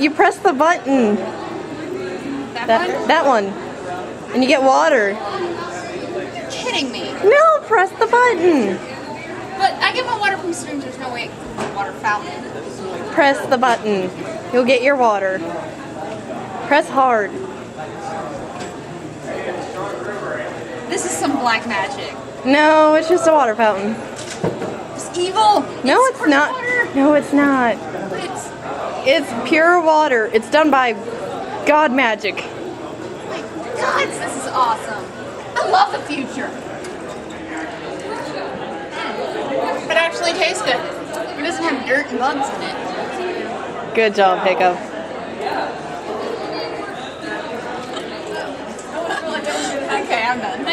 You press the button. That one. And you get water. You're kidding me. No, press the button. But I get my water from streams. There's no way it comes from a water fountain. Press the button. You'll get your water. Press hard. This is some black magic. No, it's just a water fountain. It's evil. No, it's not. Water. No, it's not. It's pure water. It's done by God magic. God, this is awesome. I love the future. It actually tastes good. It doesn't have dirt and bugs in it. Good job, Hiccup. Okay, I'm done.